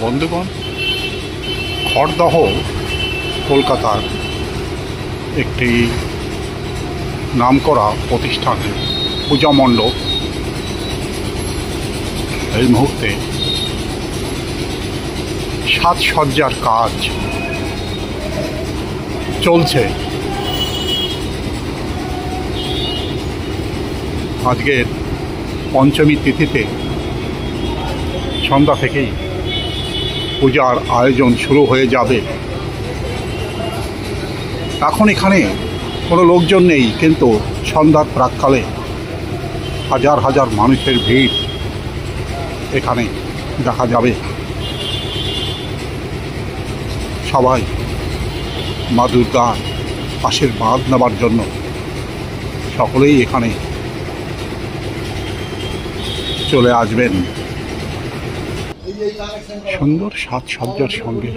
বন্ধুগণ, খড়দহ কলকাতার একটি নামকরা প্রতিষ্ঠান পূজা মণ্ডপ এই মুহূর্তে সাজসজ্জার কাজ চলছে। আজকের পঞ্চমী তিথিতে সন্ধ্যা থেকেই পূজার আয়োজন শুরু হয়ে যাবে। এখন এখানে কোনো লোকজন নেই, কিন্তু সন্ধ্যার প্রাক্কালে হাজার হাজার মানুষের ভিড় এখানে দেখা যাবে। সবাই মা দুর্গার আশীর্বাদ নেবার জন্য সকলেই এখানে চলে আসবেন। সুন্দর সাজসজ্জার সঙ্গে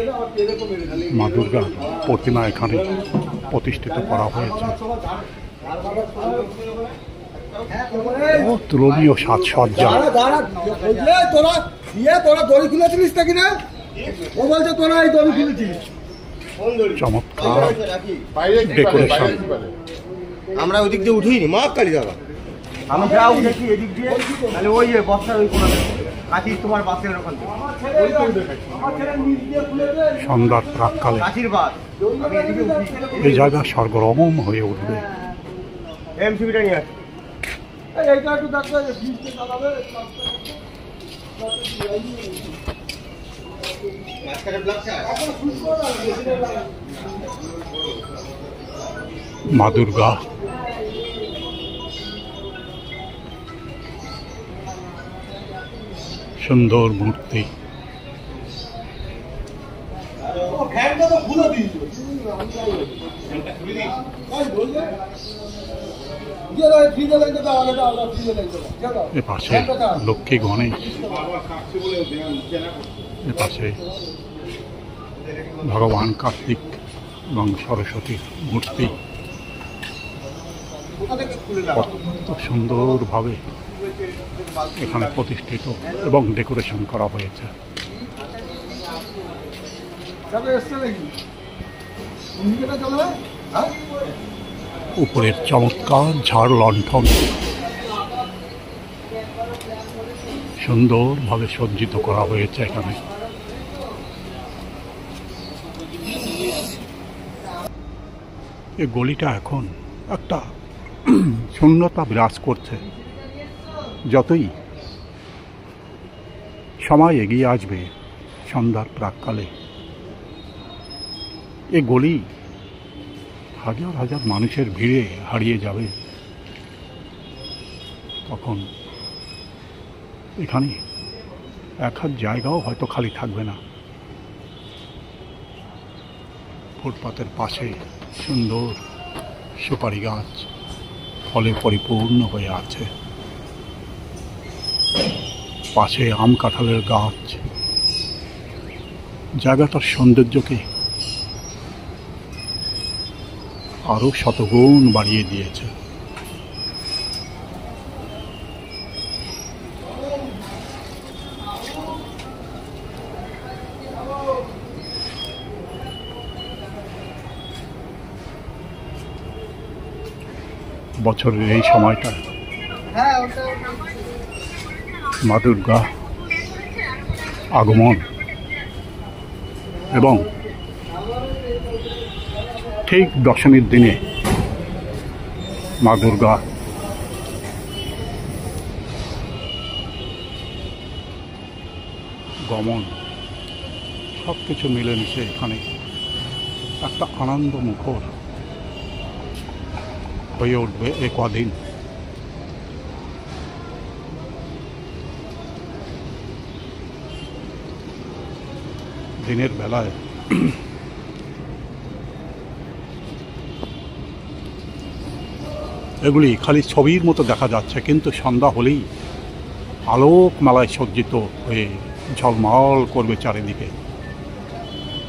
মা দুর্গার প্রতিমা এখানে প্রতিষ্ঠিত করা হয়েছে। তুলনীয় সাজসজ্জা। চমৎকার ডেকোরেশন। আমরা ওই দিক দিয়ে উঠিনি, মা কালী দাদা আমি যা উঠেছি এদিক দিয়ে, তাহলে ওই বস্তার ওই কোণা কাঠির তোমার বাসের ওখান থেকে সন্ধ্যার প্রাক্কালে এই জায়গা সরগরম হয়ে উঠবে। এমসিবিটা নিয়ে আসি। মা দুর্গা সুন্দর মূর্তি। এপাশে লক্ষ্মী গণেশ, এপাশে ভগবান কার্তিক এবং সরস্বতীর মূর্তি অত্যন্ত সুন্দরভাবে এখানে প্রতিষ্ঠিত এবং ডেকোরেশন করা হয়েছে। উপরের চমৎকার ঝাড় লণ্ঠন সুন্দরভাবে সজ্জিত করা হয়েছে এখানে। এই গলিটা এখন একটা শূন্যতা বিরাজ করছে। যতই সময় এগিয়ে আসবে সন্ধ্যার প্রাক্কালে এই গলি হাজার হাজার মানুষের ভিড়ে হারিয়ে যাবে। তখন এখানে এক হাত জায়গাও হয়তো খালি থাকবে না। ফুটপাতের পাশে সুন্দর সুপারি গাছ ফলে পরিপূর্ণ হয়ে আছে। পাশে আম কাঁঠালের গাছ জায়গাটার সৌন্দর্যকে আরো শতগুণ বাড়িয়ে দিয়েছে। বছরের এই সময়টা মা দুর্গা আগমন এবং ঠিক দশমীর দিনে মা দুর্গা গমন সব কিছু মিলেমিশে এখানে একটা আনন্দ মুখর হয়ে উঠবে এ কদিন। দিনের বেলায় এগুলি খালি ছবির মতো দেখা যাচ্ছে, কিন্তু সন্ধ্যা হলেই আলোক মালায় সজ্জিত হয়ে ঝলমল করবে চারিদিকে।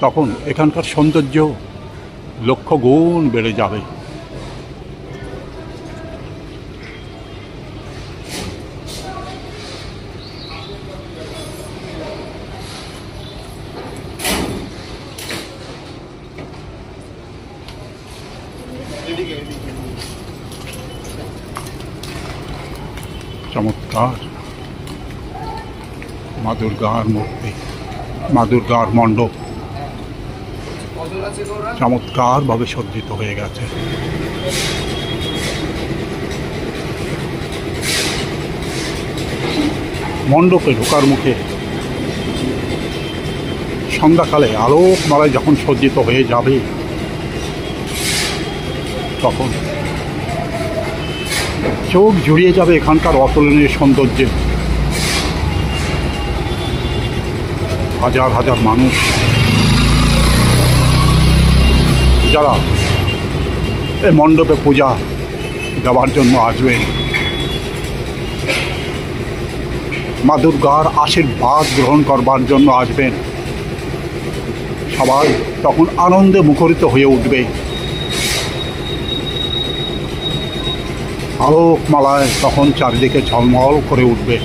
তখন এখানকার সৌন্দর্য লক্ষ গুণ বেড়ে যাবে। চমৎকার মা দুর্গার মূর্তি, মা দুর্গার মণ্ডপ চমৎকারভাবে সজ্জিত হয়ে গেছে। মণ্ডপে ঢোকার মুখে সন্ধ্যাকালে আলোকমালায় যখন সজ্জিত হয়ে যাবে, তখন চোখ জুড়িয়ে যাবে এখানকার অতুলনীয় সৌন্দর্যে। হাজার হাজার মানুষ যারা এই মণ্ডপে পূজা দেওয়ার জন্য আসবেন, মা দুর্গার আশীর্বাদ গ্রহণ করবার জন্য আসবেন, সবাই তখন আনন্দে মুখরিত হয়ে উঠবে। আলোকমালায় তখন চারিদিকে ঝলমল করে উঠবে।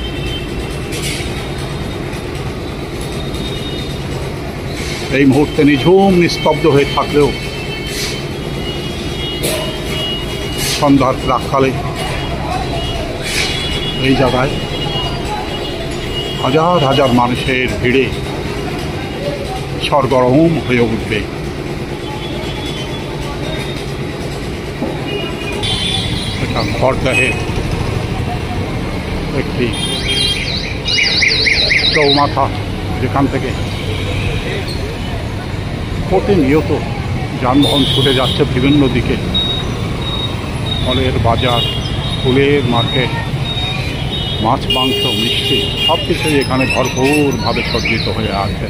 এই মুহূর্তে নিঝুম নিস্তব্ধ হয়ে থাকলেও সন্ধ্যার প্রাক্কালে এই জায়গায় হাজার হাজার মানুষের ভিড়ে সরগরম হয়ে উঠবে। এটা খড়দাহের একটি চৌমাথা, যেখান থেকে প্রতিনিয়ত যানবাহন ছুটে যাচ্ছে বিভিন্ন দিকে। ফলের বাজার, ফুলের মার্কেট, মাছ, মাংস, মিষ্টি সব কিছুই এখানে ভরপুরভাবে সজ্জিত হয়ে আছে।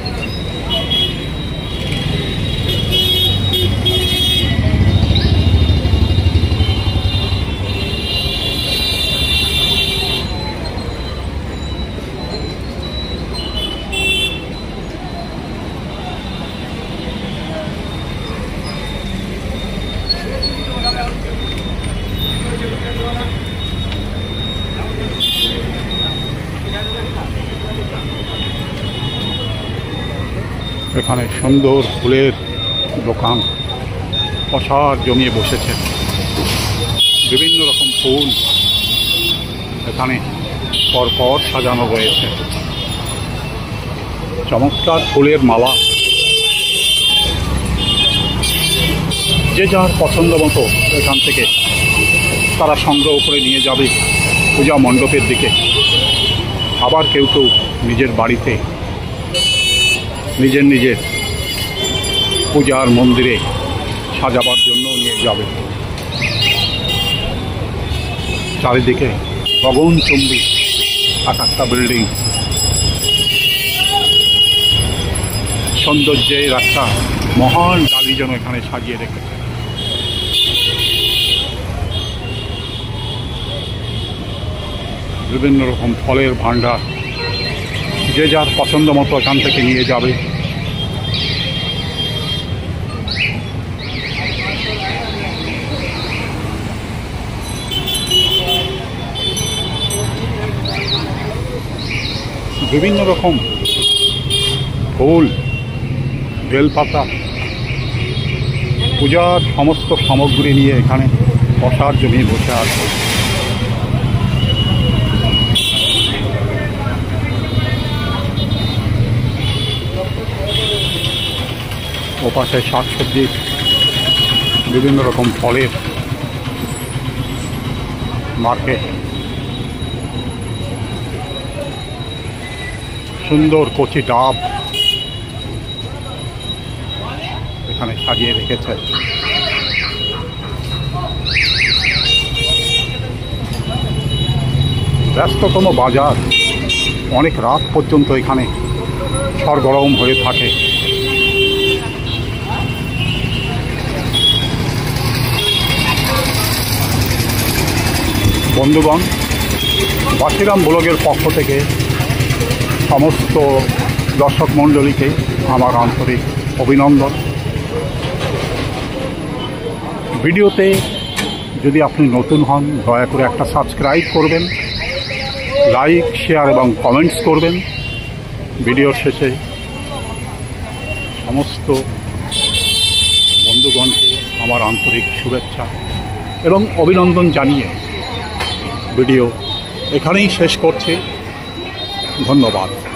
এখানে সুন্দর ফুলের দোকান পসার জমিয়ে বসেছে। বিভিন্ন রকম ফুল এখানে পরপর সাজানো রয়েছে। চমৎকার ফুলের মালা যে যার পছন্দ মতো এখান থেকে তারা সংগ্রহ করে নিয়ে যাবে পূজা মণ্ডপের দিকে। আবার কেউ কেউ নিজের বাড়িতে নিজের নিজের পূজার মন্দিরে সাজাবার জন্য নিয়ে যাবে। চারিদিকে গগনচুম্বী এক একটা বিল্ডিং, সৌন্দর্যের একটা মহান ডালি যেন এখানে সাজিয়ে রেখেছে। বিভিন্ন রকম ফলের ভাণ্ডার যে যার পছন্দ মতো এখান থেকে নিয়ে যাবে। বিভিন্ন রকম ফুল, বেলপাতা, পূজার সমস্ত সামগ্রী নিয়ে এখানে বসার জন্য বসে আছে। ওপাশে শাকসবজি, বিভিন্ন রকম ফলের মার্কেট, সুন্দর কচি ডাব এখানে সাজিয়ে রেখেছে। ব্যস্ততম বাজার অনেক রাত পর্যন্ত এখানে সরগরম হয়ে থাকে। বন্ধুগণ, বাসিরাম ব্লগের পক্ষ থেকে সমস্ত দর্শক মণ্ডলীকে আমার আন্তরিক অভিনন্দন। ভিডিওতে যদি আপনি নতুন হন, দয়া করে একটা সাবস্ক্রাইব করবেন, লাইক, শেয়ার এবং কমেন্টস করবেন। ভিডিওর শেষে সমস্ত বন্ধুগণকে আমার আন্তরিক শুভেচ্ছা এবং অভিনন্দন জানিয়ে ভিডিও এখানেই শেষ করছি। ধন্যবাদ।